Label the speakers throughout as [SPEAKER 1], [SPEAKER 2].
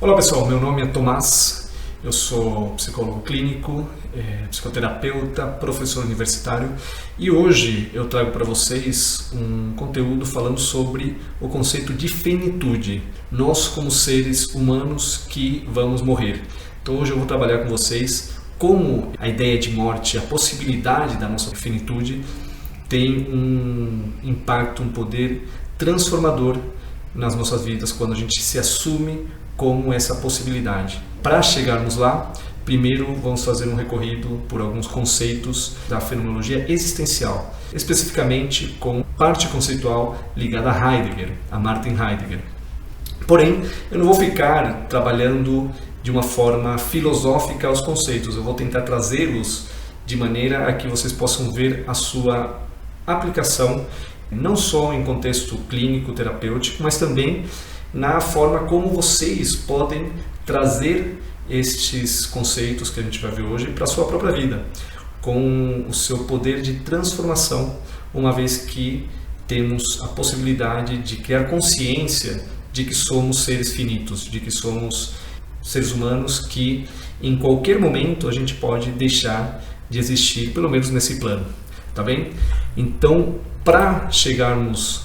[SPEAKER 1] Olá pessoal, meu nome é Tomás, eu sou psicólogo clínico, psicoterapeuta, professor universitário e hoje eu trago para vocês um conteúdo falando sobre o conceito de finitude, nós como seres humanos que vamos morrer. Então hoje eu vou trabalhar com vocês como a ideia de morte, a possibilidade da nossa finitude tem um impacto, um poder transformador nas nossas vidas quando a gente se assume como essa possibilidade. Para chegarmos lá, primeiro vamos fazer um recorrido por alguns conceitos da fenomenologia existencial, especificamente com parte conceitual ligada a Heidegger, a Martin Heidegger. Porém, eu não vou ficar trabalhando de uma forma filosófica os conceitos, eu vou tentar trazê-los de maneira a que vocês possam ver a sua aplicação, não só em contexto clínico, terapêutico, mas também na forma como vocês podem trazer estes conceitos que a gente vai ver hoje para a sua própria vida, com o seu poder de transformação, uma vez que temos a possibilidade de criar consciência de que somos seres finitos, de que somos seres humanos que em qualquer momento a gente pode deixar de existir, pelo menos nesse plano, tá bem? Então, para chegarmos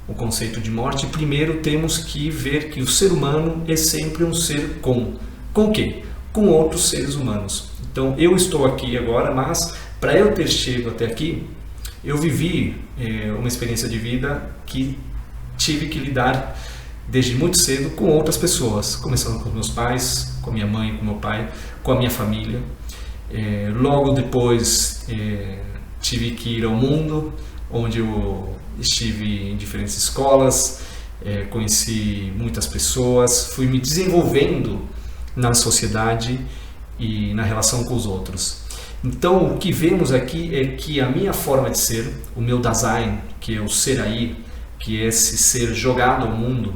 [SPEAKER 1] o conceito de morte, primeiro temos que ver que o ser humano é sempre um ser com o quê? Com outros seres humanos. Então eu estou aqui agora, mas para eu ter chegado até aqui, eu vivi uma experiência de vida que tive que lidar desde muito cedo com outras pessoas, começando com meus pais, com minha mãe, com meu pai, com a minha família. Logo depois tive que ir ao mundo, onde eu estive em diferentes escolas, conheci muitas pessoas, fui me desenvolvendo na sociedade e na relação com os outros. Então, o que vemos aqui é que a minha forma de ser, o meu Dasein, que é o ser aí, que é esse ser jogado ao mundo,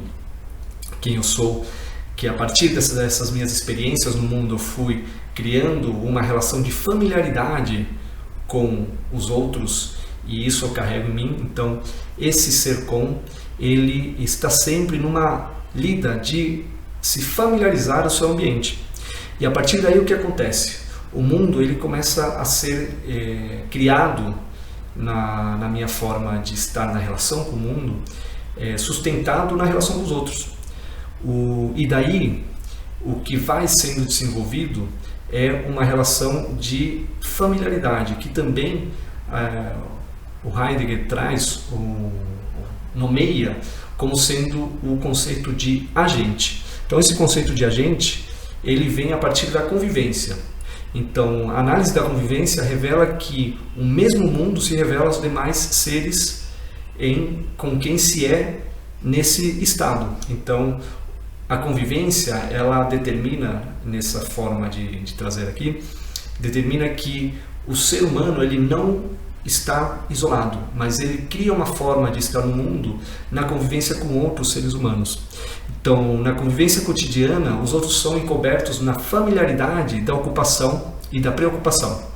[SPEAKER 1] quem eu sou, que a partir dessas minhas experiências no mundo eu fui criando uma relação de familiaridade com os outros, e isso eu carrego em mim. Então esse ser com, ele está sempre numa lida de se familiarizar ao seu ambiente, e a partir daí o que acontece? O mundo ele começa a ser criado na minha forma de estar na relação com o mundo, sustentado na relação com os outros, e daí o que vai sendo desenvolvido é uma relação de familiaridade, que também o Heidegger nomeia como sendo o conceito de agente. Então esse conceito de agente, ele vem a partir da convivência. Então a análise da convivência revela que o mesmo mundo se revela aos demais seres com quem se é nesse estado. Então a convivência, ela determina, nessa forma de trazer aqui, determina que o ser humano ele não está isolado, mas ele cria uma forma de estar no mundo na convivência com outros seres humanos. Então, na convivência cotidiana, os outros são encobertos na familiaridade da ocupação e da preocupação.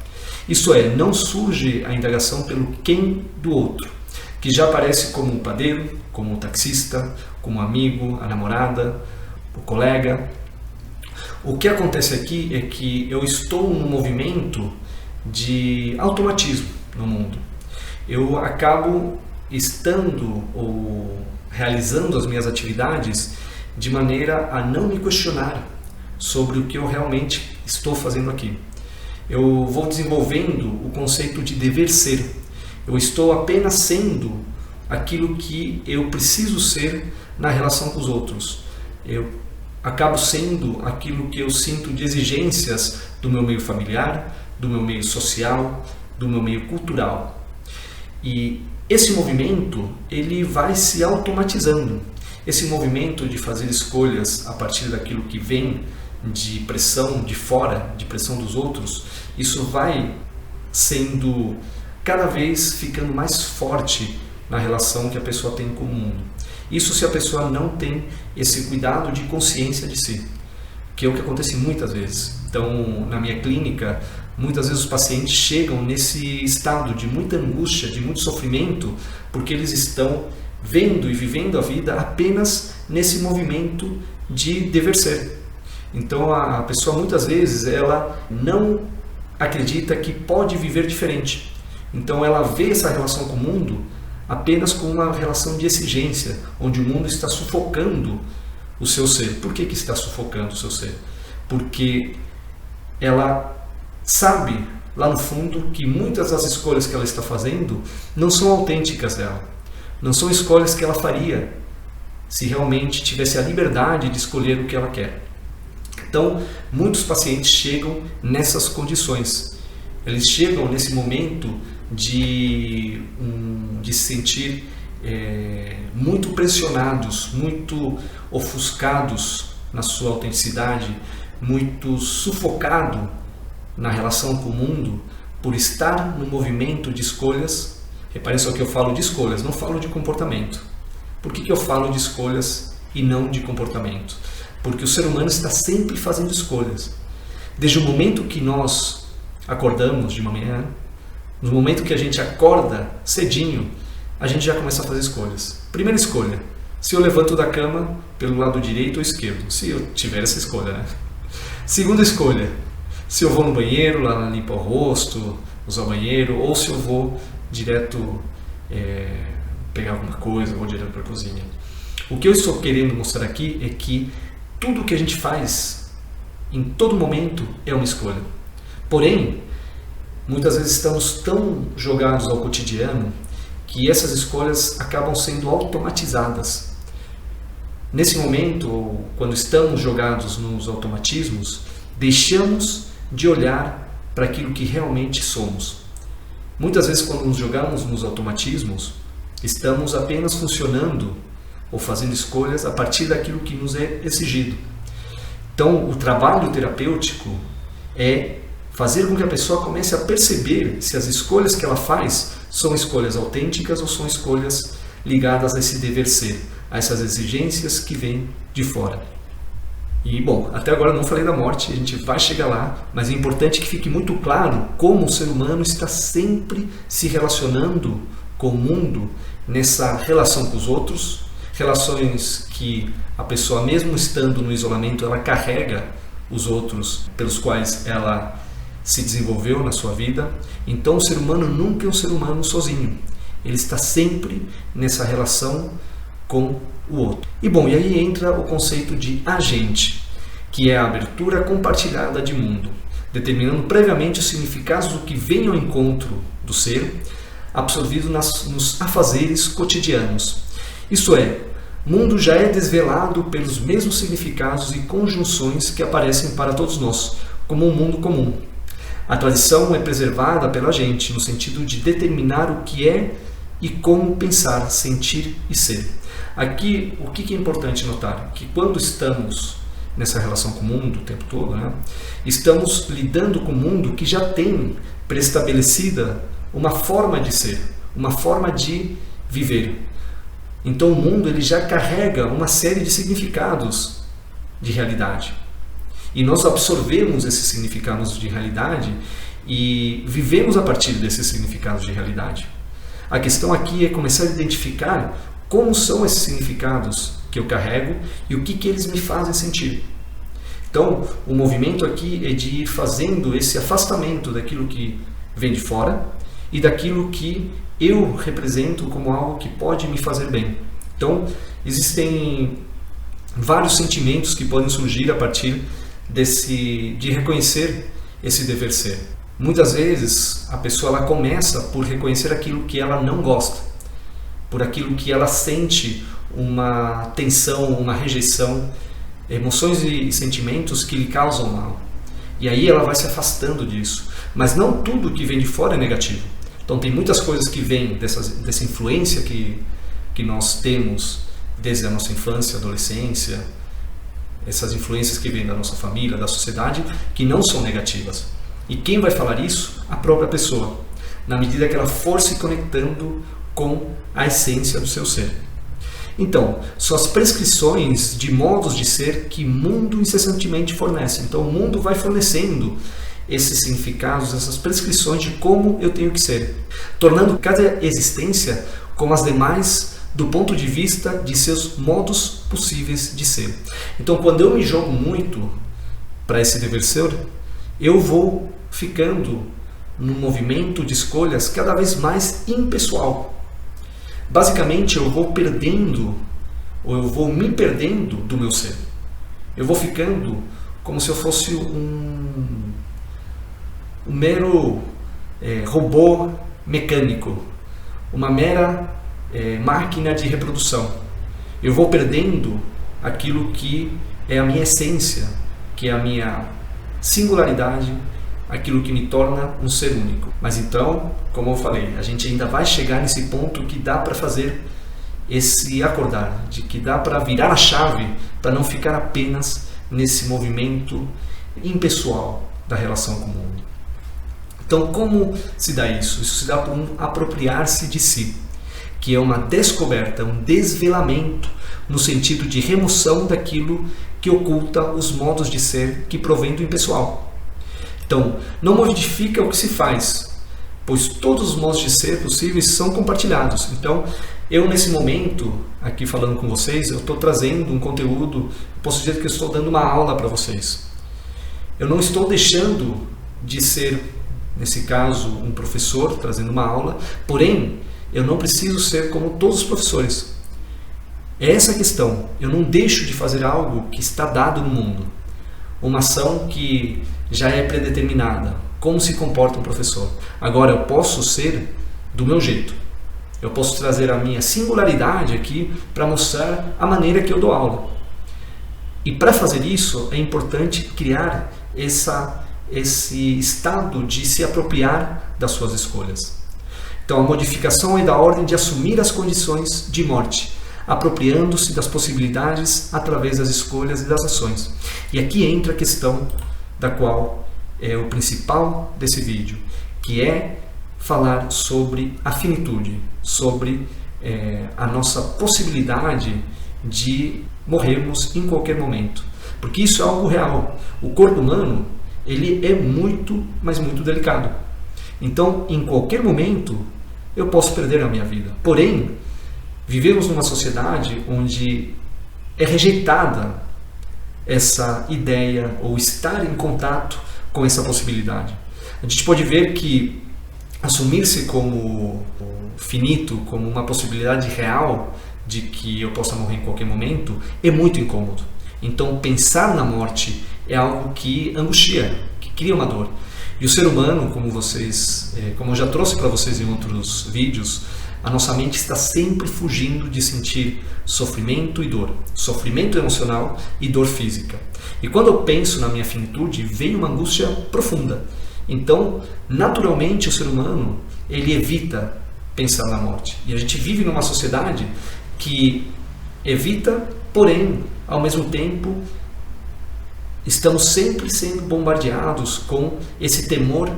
[SPEAKER 1] Isso é, não surge a indagação pelo quem do outro, que já aparece como um padeiro, como um taxista, como um amigo, a namorada, o colega. O que acontece aqui é que eu estou num movimento de automatismo no mundo. Eu acabo estando ou realizando as minhas atividades de maneira a não me questionar sobre o que eu realmente estou fazendo aqui. Eu vou desenvolvendo o conceito de dever ser. Eu estou apenas sendo aquilo que eu preciso ser na relação com os outros. Eu acabo sendo aquilo que eu sinto de exigências do meu meio familiar, do meu meio social, do meu meio cultural. E esse movimento, ele vai se automatizando. Esse movimento de fazer escolhas a partir daquilo que vem de pressão de fora, de pressão dos outros, isso vai sendo cada vez ficando mais forte na relação que a pessoa tem com o mundo. Isso se a pessoa não tem esse cuidado de consciência de si, que é o que acontece muitas vezes. Então, na minha clínica, muitas vezes os pacientes chegam nesse estado de muita angústia, de muito sofrimento, porque eles estão vendo e vivendo a vida apenas nesse movimento de dever ser. Então a pessoa muitas vezes ela não acredita que pode viver diferente. Então ela vê essa relação com o mundo apenas como uma relação de exigência, onde o mundo está sufocando o seu ser. Por que está sufocando o seu ser? Porque ela sabe lá no fundo que muitas das escolhas que ela está fazendo não são autênticas dela. Não são escolhas que ela faria se realmente tivesse a liberdade de escolher o que ela quer. Então, muitos pacientes chegam nessas condições. Eles chegam nesse momento de se sentir muito pressionados, muito ofuscados na sua autenticidade, muito sufocado na relação com o mundo por estar no movimento de escolhas. Reparem só que eu falo de escolhas, não falo de comportamento. Por que eu falo de escolhas e não de comportamento? Porque o ser humano está sempre fazendo escolhas. Desde o momento que nós acordamos de manhã, no momento que a gente acorda cedinho, a gente já começa a fazer escolhas. Primeira escolha, se eu levanto da cama pelo lado direito ou esquerdo, se eu tiver essa escolha, né? Segunda escolha, se eu vou no banheiro, lá limpar o rosto, usar o banheiro, ou se eu vou direto pegar alguma coisa, ou direto para a cozinha. O que eu estou querendo mostrar aqui é que tudo que a gente faz, em todo momento, é uma escolha. Porém, muitas vezes estamos tão jogados ao cotidiano que essas escolhas acabam sendo automatizadas. Nesse momento, quando estamos jogados nos automatismos, deixamos de olhar para aquilo que realmente somos. Muitas vezes, quando nos jogamos nos automatismos, estamos apenas funcionando ou fazendo escolhas a partir daquilo que nos é exigido. Então, o trabalho terapêutico é fazer com que a pessoa comece a perceber se as escolhas que ela faz são escolhas autênticas ou são escolhas ligadas a esse dever ser, a essas exigências que vêm de fora. E, bom, até agora eu não falei da morte, a gente vai chegar lá, mas é importante que fique muito claro como o ser humano está sempre se relacionando com o mundo nessa relação com os outros, relações que a pessoa, mesmo estando no isolamento, ela carrega os outros pelos quais ela se desenvolveu na sua vida. Então o ser humano nunca é um ser humano sozinho, ele está sempre nessa relação com o outro. E bom, e aí entra o conceito de agente, que é a abertura compartilhada de mundo, determinando previamente os significados do que vem ao encontro do ser, absorvido nos afazeres cotidianos. Isto é, mundo já é desvelado pelos mesmos significados e conjunções que aparecem para todos nós, como um mundo comum. A tradição é preservada pela gente, no sentido de determinar o que é e como pensar, sentir e ser. Aqui, o que é importante notar? Que quando estamos nessa relação com o mundo o tempo todo, né, estamos lidando com o mundo que já tem pré-estabelecida uma forma de ser, uma forma de viver. Então o mundo ele já carrega uma série de significados de realidade. E nós absorvemos esses significados de realidade e vivemos a partir desses significados de realidade. A questão aqui é começar a identificar como são esses significados que eu carrego e o que eles me fazem sentir. Então, o movimento aqui é de ir fazendo esse afastamento daquilo que vem de fora e daquilo que eu represento como algo que pode me fazer bem. Então, existem vários sentimentos que podem surgir a partir de reconhecer esse dever ser. Muitas vezes a pessoa ela começa por reconhecer aquilo que ela não gosta, por aquilo que ela sente uma tensão, uma rejeição, emoções e sentimentos que lhe causam mal. E aí ela vai se afastando disso. Mas não tudo que vem de fora é negativo. Então tem muitas coisas que vêm dessa influência que nós temos desde a nossa infância, adolescência, essas influências que vêm da nossa família, da sociedade, que não são negativas. E quem vai falar isso? A própria pessoa, na medida que ela for se conectando com a essência do seu ser. Então, são as prescrições de modos de ser que o mundo incessantemente fornece. Então o mundo vai fornecendo esses significados, essas prescrições de como eu tenho que ser, tornando cada existência como as demais do ponto de vista de seus modos possíveis de ser. Então, quando eu me jogo muito para esse dever ser, eu vou ficando num movimento de escolhas cada vez mais impessoal. Basicamente, eu vou perdendo, ou eu vou me perdendo do meu ser. Eu vou ficando como se eu fosse um mero robô mecânico, uma mera máquina de reprodução. Eu vou perdendo aquilo que é a minha essência, que é a minha singularidade, aquilo que me torna um ser único. Mas então, como eu falei, a gente ainda vai chegar nesse ponto que dá para fazer esse acordar, de que dá para virar a chave para não ficar apenas nesse movimento impessoal da relação com o mundo. Então, como se dá isso? Isso se dá por um apropriar-se de si, que é uma descoberta, um desvelamento, no sentido de remoção daquilo que oculta os modos de ser que provém do impessoal. Então, não modifica o que se faz, pois todos os modos de ser possíveis são compartilhados. Então, eu nesse momento, aqui falando com vocês, eu estou trazendo um conteúdo, posso dizer que eu estou dando uma aula para vocês. Eu não estou deixando de ser, nesse caso, um professor trazendo uma aula, porém, eu não preciso ser como todos os professores. É essa a questão. Eu não deixo de fazer algo que está dado no mundo. Uma ação que já é predeterminada. Como se comporta um professor. Agora, eu posso ser do meu jeito. Eu posso trazer a minha singularidade aqui para mostrar a maneira que eu dou aula. E para fazer isso, é importante criar esse estado de se apropriar das suas escolhas. Então, a modificação é da ordem de assumir as condições de morte, apropriando-se das possibilidades através das escolhas e das ações. E aqui entra a questão da qual é o principal desse vídeo, que é falar sobre a finitude, sobre a nossa possibilidade de morrermos em qualquer momento. Porque isso é algo real. O corpo humano, ele é muito, mas muito delicado. Então, em qualquer momento, eu posso perder a minha vida. Porém, vivemos numa sociedade onde é rejeitada essa ideia ou estar em contato com essa possibilidade. A gente pode ver que assumir-se como finito, como uma possibilidade real de que eu possa morrer em qualquer momento, é muito incômodo. Então, pensar na morte é algo que angustia, que cria uma dor. E o ser humano, como eu já trouxe para vocês em outros vídeos, a nossa mente está sempre fugindo de sentir sofrimento e dor. Sofrimento emocional e dor física. E quando eu penso na minha finitude, vem uma angústia profunda. Então, naturalmente, o ser humano, ele evita pensar na morte. E a gente vive numa sociedade que evita, porém, ao mesmo tempo, estamos sempre sendo bombardeados com esse temor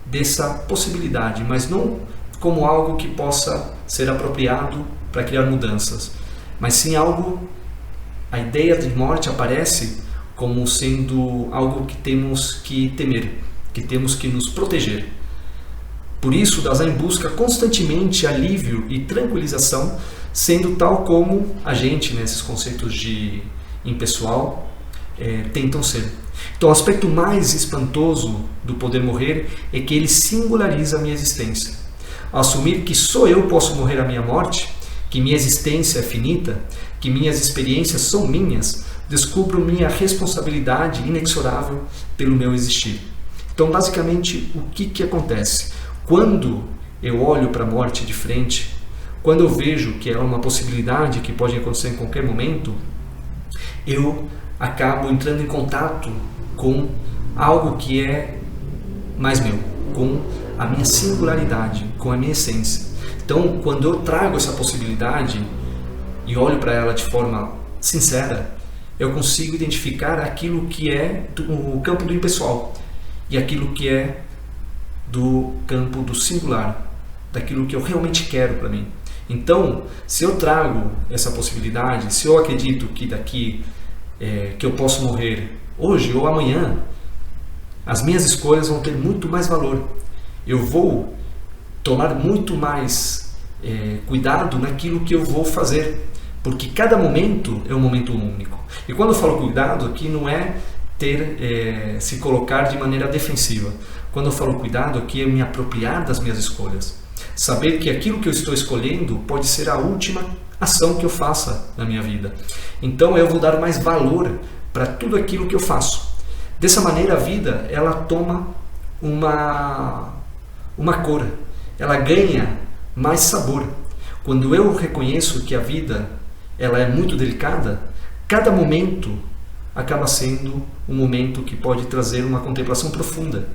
[SPEAKER 1] dessa possibilidade, mas não como algo que possa ser apropriado para criar mudanças, mas sim a ideia de morte aparece como sendo algo que temos que temer, que temos que nos proteger. Por isso, Dasein busca constantemente alívio e tranquilização, sendo tal como a gente, nesses conceitos de impessoal, tentam ser. Então, o aspecto mais espantoso do poder morrer é que ele singulariza a minha existência. Ao assumir que só eu posso morrer a minha morte, que minha existência é finita, que minhas experiências são minhas, descubro minha responsabilidade inexorável pelo meu existir. Então, basicamente, o que acontece? Quando eu olho para a morte de frente, quando eu vejo que é uma possibilidade que pode acontecer em qualquer momento, eu acabo entrando em contato com algo que é mais meu, com a minha singularidade, com a minha essência. Então, quando eu trago essa possibilidade e olho para ela de forma sincera, eu consigo identificar aquilo que é do campo do impessoal e aquilo que é do campo do singular, daquilo que eu realmente quero para mim. Então, se eu trago essa possibilidade, se eu acredito que daqui que eu posso morrer hoje ou amanhã, as minhas escolhas vão ter muito mais valor. Eu vou tomar muito mais cuidado naquilo que eu vou fazer, porque cada momento é um momento único. E quando eu falo cuidado aqui, não é se colocar de maneira defensiva. Quando eu falo cuidado aqui, é me apropriar das minhas escolhas. Saber que aquilo que eu estou escolhendo pode ser a última ação que eu faça na minha vida. Então eu vou dar mais valor para tudo aquilo que eu faço. Dessa maneira a vida, ela toma uma cor, ela ganha mais sabor. Quando eu reconheço que a vida ela é muito delicada, cada momento acaba sendo um momento que pode trazer uma contemplação profunda,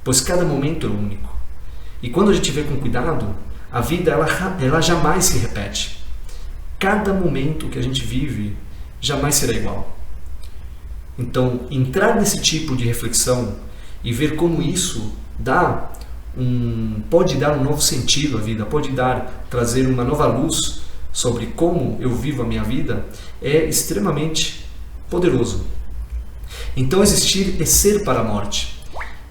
[SPEAKER 1] pois cada momento é único. E quando a gente vê com cuidado, a vida ela jamais se repete. Cada momento que a gente vive jamais será igual. Então, entrar nesse tipo de reflexão e ver como isso pode dar um novo sentido à vida, pode trazer uma nova luz sobre como eu vivo a minha vida, é extremamente poderoso. Então, existir é ser para a morte,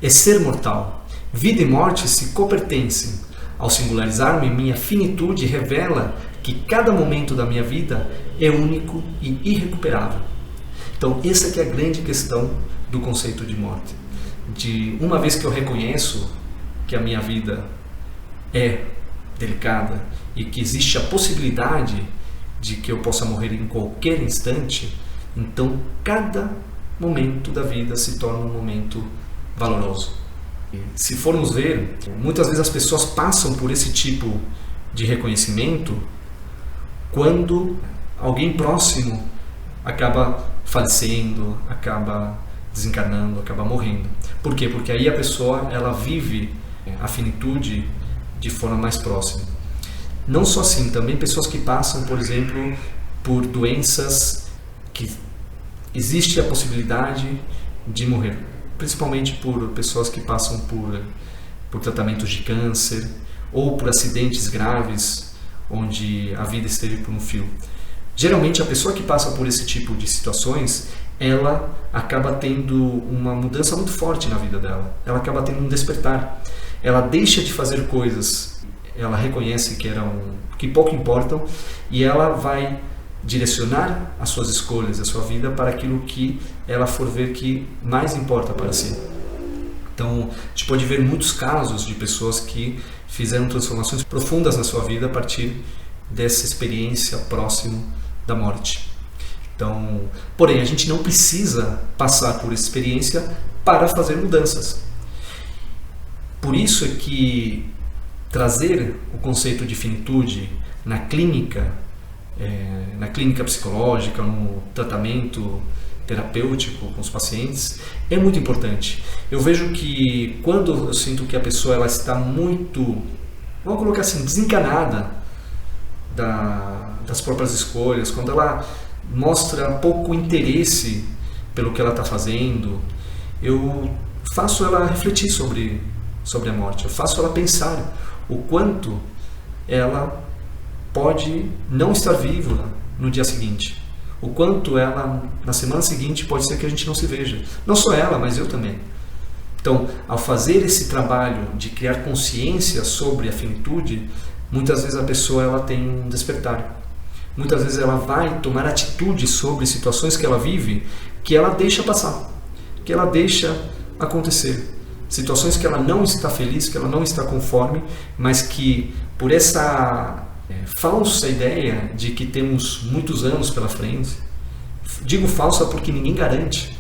[SPEAKER 1] é ser mortal. Vida e morte se copertencem. Ao singularizar-me, minha finitude revela que cada momento da minha vida é único e irrecuperável. Então, essa que é a grande questão do conceito de morte. Uma vez que eu reconheço que a minha vida é delicada e que existe a possibilidade de que eu possa morrer em qualquer instante, então cada momento da vida se torna um momento valoroso. Se formos ver, muitas vezes as pessoas passam por esse tipo de reconhecimento quando alguém próximo acaba falecendo, acaba desencarnando, acaba morrendo. Por quê? Porque aí a pessoa ela vive a finitude de forma mais próxima. Não só assim, também pessoas que passam, por exemplo, por doenças que existe a possibilidade de morrer, principalmente por pessoas que passam por tratamentos de câncer ou por acidentes graves onde a vida esteve por um fio. Geralmente a pessoa que passa por esse tipo de situações, ela acaba tendo uma mudança muito forte na vida dela, ela acaba tendo um despertar, ela deixa de fazer coisas, ela reconhece que pouco importam e ela vai direcionar as suas escolhas, a sua vida para aquilo que ela for ver que mais importa para si. Então, a gente pode ver muitos casos de pessoas que fizeram transformações profundas na sua vida a partir dessa experiência próximo da morte. Então, porém, a gente não precisa passar por essa experiência para fazer mudanças. Por isso é que trazer o conceito de finitude na clínica psicológica, no tratamento terapêutico com os pacientes, é muito importante. Eu vejo que quando eu sinto que a pessoa ela está muito, vamos colocar assim, desencanada das próprias escolhas, quando ela mostra pouco interesse pelo que ela está fazendo, eu faço ela refletir sobre a morte, eu faço ela pensar o quanto ela pode não estar viva no dia seguinte, o quanto ela na semana seguinte pode ser que a gente não se veja, não só ela, mas eu também. Então, ao fazer esse trabalho de criar consciência sobre a finitude, muitas vezes a pessoa ela tem um despertar, muitas vezes ela vai tomar atitude sobre situações que ela vive, que ela deixa passar, que ela deixa acontecer, situações que ela não está feliz, que ela não está conforme, mas que por essa falsa ideia de que temos muitos anos pela frente, digo falsa porque ninguém garante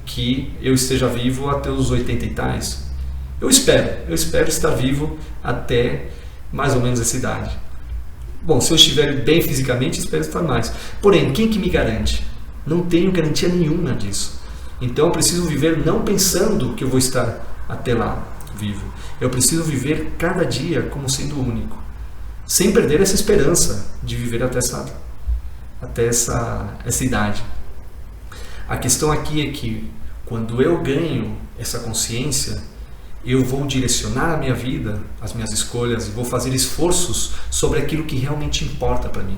[SPEAKER 1] que eu esteja vivo até os 80 e tais. Eu espero estar vivo até mais ou menos essa idade. Bom, se eu estiver bem fisicamente, espero estar mais. Porém, quem que me garante? Não tenho garantia nenhuma disso. Então eu preciso viver não pensando que eu vou estar até lá vivo. Eu preciso viver cada dia como sendo único, sem perder essa esperança de viver até essa idade. A questão aqui é que quando eu ganho essa consciência, eu vou direcionar a minha vida, as minhas escolhas, e vou fazer esforços sobre aquilo que realmente importa para mim.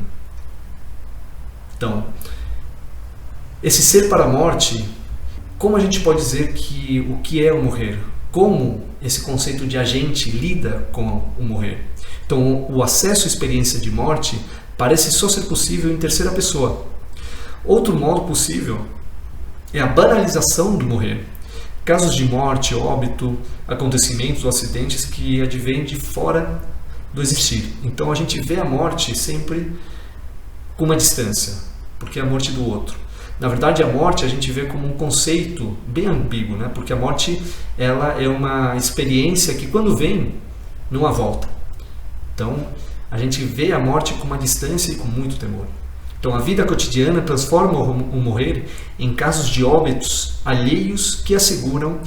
[SPEAKER 1] Então, esse ser para a morte, como a gente pode dizer que o que é o morrer? Como esse conceito de agente lida com o morrer. Então, o acesso à experiência de morte parece só ser possível em terceira pessoa. Outro modo possível é a banalização do morrer. Casos de morte, óbito, acontecimentos ou acidentes que advêm de fora do existir. Então a gente vê a morte sempre com uma distância, porque é a morte do outro. Na verdade, a morte a gente vê como um conceito bem ambíguo, né? Porque a morte ela é uma experiência que quando vem, não há volta. Então a gente vê a morte com uma distância e com muito temor. Então a vida cotidiana transforma o morrer em casos de óbitos alheios que asseguram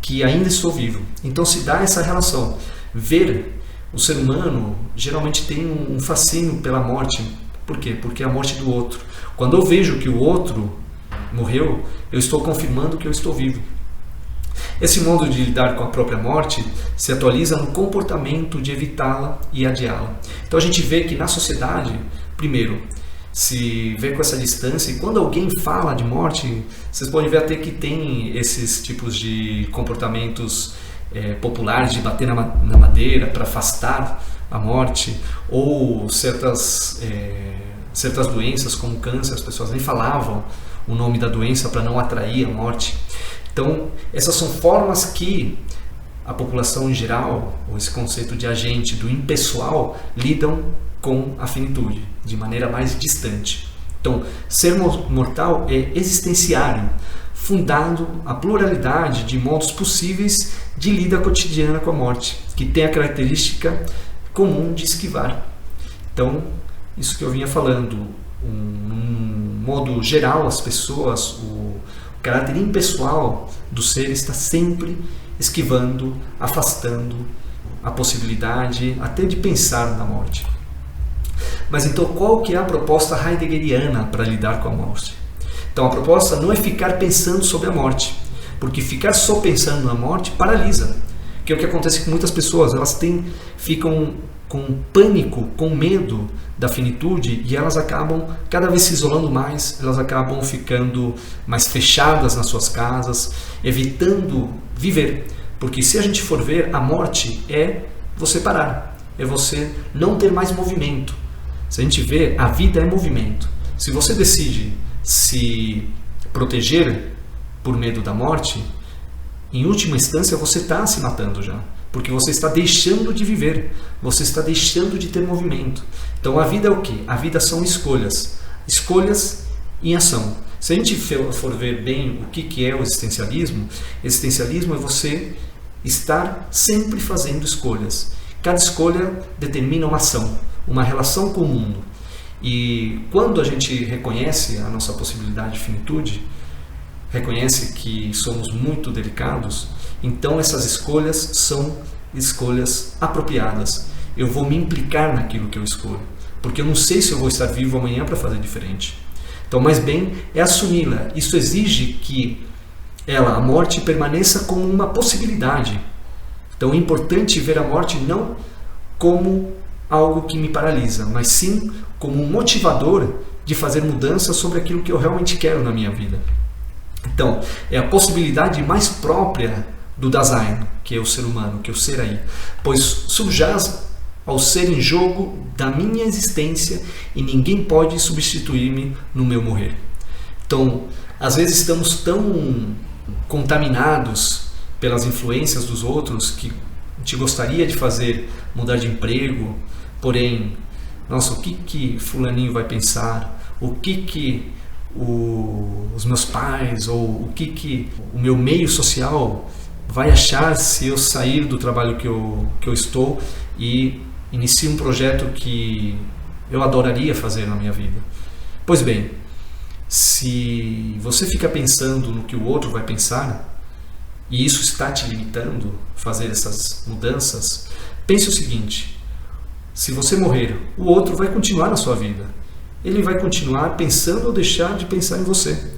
[SPEAKER 1] que ainda estou vivo. Então se dá essa relação. Ver o ser humano geralmente tem um fascínio pela morte. Por quê? Porque é a morte do outro. Quando eu vejo que o outro morreu, eu estou confirmando que eu estou vivo. Esse modo de lidar com a própria morte se atualiza no comportamento de evitá-la e adiá-la. Então a gente vê que na sociedade, primeiro, se vê com essa distância, e quando alguém fala de morte, vocês podem ver até que tem esses tipos de comportamentos populares, de bater na madeira para afastar a morte, ou certas doenças como câncer, as pessoas nem falavam o nome da doença para não atrair a morte. Então, essas são formas que a população em geral, ou esse conceito de agente, do impessoal, lidam com a finitude, de maneira mais distante. Então, ser mortal é existenciário, fundado a pluralidade de modos possíveis de lida cotidiana com a morte, que tem a característica comum de esquivar. Então, isso que eu vinha falando, um modo geral, as pessoas, o caráter impessoal do ser está sempre esquivando, afastando a possibilidade até de pensar na morte. Mas então qual que é a proposta heideggeriana para lidar com a morte? Então a proposta não é ficar pensando sobre a morte, porque ficar só pensando na morte paralisa, que é o que acontece com muitas pessoas. Elas ficam com pânico, com medo da finitude, e elas acabam cada vez se isolando mais, elas acabam ficando mais fechadas nas suas casas, evitando viver. Porque se a gente for ver, a morte é você parar, é você não ter mais movimento. Se a gente vê, a vida é movimento. Se você decide se proteger por medo da morte, em última instância você está se matando já. Porque você está deixando de viver, você está deixando de ter movimento. Então a vida é o quê? A vida são escolhas. Escolhas em ação. Se a gente for ver bem o que é o existencialismo é você estar sempre fazendo escolhas. Cada escolha determina uma ação, uma relação com o mundo. E quando a gente reconhece a nossa possibilidade de finitude, reconhece que somos muito delicados, então essas escolhas são escolhas apropriadas. Eu vou me implicar naquilo que eu escolho, porque eu não sei se eu vou estar vivo amanhã para fazer diferente. Então, mais bem é assumi-la. Isso exige que a morte, permaneça como uma possibilidade. Então é importante ver a morte não como algo que me paralisa, mas sim como um motivador de fazer mudanças sobre aquilo que eu realmente quero na minha vida. Então, é a possibilidade mais própria do Dasein, que é o ser humano, que é o ser aí, pois subjaz ao ser em jogo da minha existência e ninguém pode substituir-me no meu morrer. Então, às vezes estamos tão contaminados pelas influências dos outros que a gente gostaria de fazer, mudar de emprego, porém, nossa, o que fulaninho vai pensar? O que os meus pais ou o que o meu meio social vai achar se eu sair do trabalho que eu estou e inicio um projeto que eu adoraria fazer na minha vida? Pois bem, se você fica pensando no que o outro vai pensar e isso está te limitando a fazer essas mudanças, pense o seguinte: se você morrer, o outro vai continuar na sua vida. Ele vai continuar pensando ou deixar de pensar em você.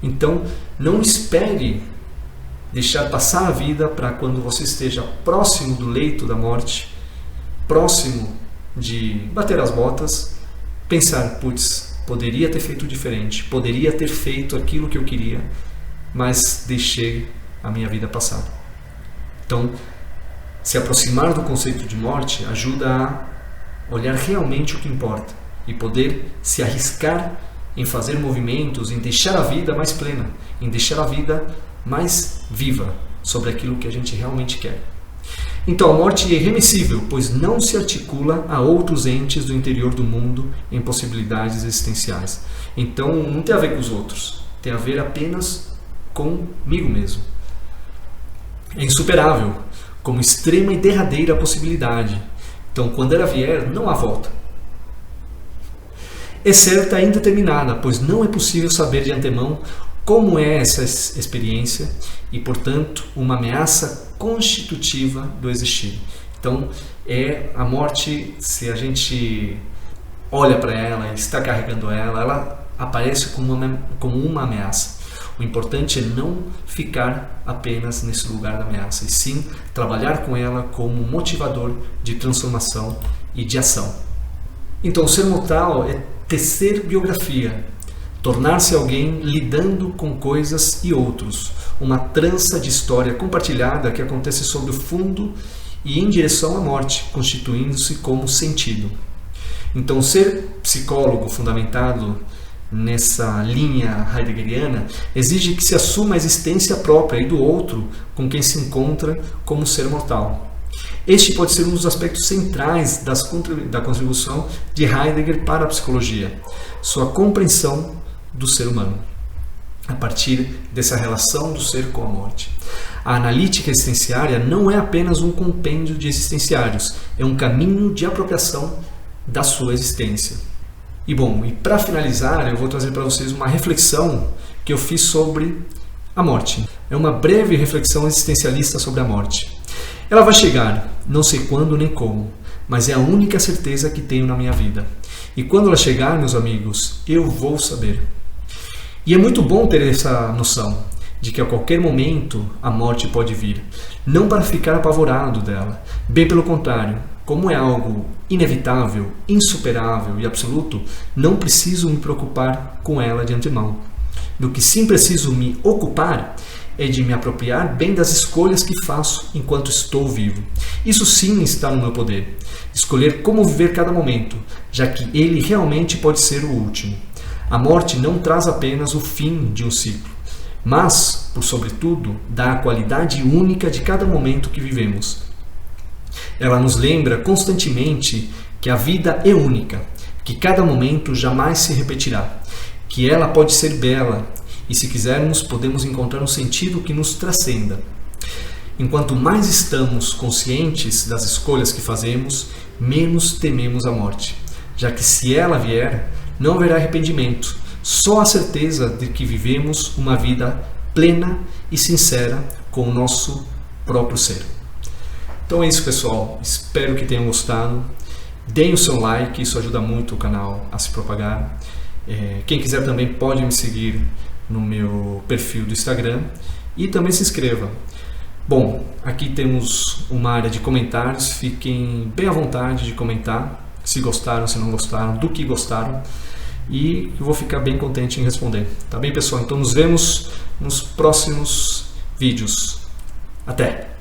[SPEAKER 1] Então, não espere deixar passar a vida para quando você esteja próximo do leito da morte, próximo de bater as botas, pensar, putz, poderia ter feito diferente, poderia ter feito aquilo que eu queria, mas deixei a minha vida passar. Então, se aproximar do conceito de morte ajuda a olhar realmente o que importa e poder se arriscar em fazer movimentos, em deixar a vida mais plena, em deixar a vida mais viva sobre aquilo que a gente realmente quer. Então, a morte é irremissível, pois não se articula a outros entes do interior do mundo em possibilidades existenciais. Então, não tem a ver com os outros, tem a ver apenas comigo mesmo. É insuperável, como extrema e derradeira possibilidade. Então, quando ela vier, não há volta. É certa e indeterminada, pois não é possível saber de antemão como é essa experiência e, portanto, uma ameaça constitutiva do existir. Então, a morte, se a gente olha para ela, está carregando ela aparece como uma ameaça. O importante é não ficar apenas nesse lugar da ameaça, e sim trabalhar com ela como motivador de transformação e de ação. Então, o ser mortal é tecer biografia, tornar-se alguém lidando com coisas e outros, uma trança de história compartilhada que acontece sobre o fundo e em direção à morte, constituindo-se como sentido. Então, ser psicólogo fundamentado nessa linha heideggeriana exige que se assuma a existência própria e do outro com quem se encontra como ser mortal. Este pode ser um dos aspectos centrais da contribuição de Heidegger para a psicologia, sua compreensão do ser humano, a partir dessa relação do ser com a morte. A analítica existenciária não é apenas um compêndio de existenciários, é um caminho de apropriação da sua existência. E para finalizar, eu vou trazer para vocês uma reflexão que eu fiz sobre a morte. É uma breve reflexão existencialista sobre a morte. Ela vai chegar, não sei quando nem como, mas é a única certeza que tenho na minha vida. E quando ela chegar, meus amigos, eu vou saber. E é muito bom ter essa noção de que a qualquer momento a morte pode vir, não para ficar apavorado dela, bem pelo contrário. Como é algo inevitável, insuperável e absoluto, não preciso me preocupar com ela de antemão. Do que sim preciso me ocupar é de me apropriar bem das escolhas que faço enquanto estou vivo. Isso sim está no meu poder. Escolher como viver cada momento, já que ele realmente pode ser o último. A morte não traz apenas o fim de um ciclo, mas, por sobretudo, dá a qualidade única de cada momento que vivemos. Ela nos lembra constantemente que a vida é única, que cada momento jamais se repetirá, que ela pode ser bela e, se quisermos, podemos encontrar um sentido que nos transcenda. Enquanto mais estamos conscientes das escolhas que fazemos, menos tememos a morte, já que se ela vier, não haverá arrependimento, só a certeza de que vivemos uma vida plena e sincera com o nosso próprio ser. Então é isso, pessoal. Espero que tenham gostado. Deem o seu like, isso ajuda muito o canal a se propagar. Quem quiser também pode me seguir no meu perfil do Instagram e também se inscreva. Bom, aqui temos uma área de comentários. Fiquem bem à vontade de comentar, se gostaram, se não gostaram, do que gostaram. E eu vou ficar bem contente em responder. Tá bem, pessoal? Então nos vemos nos próximos vídeos. Até!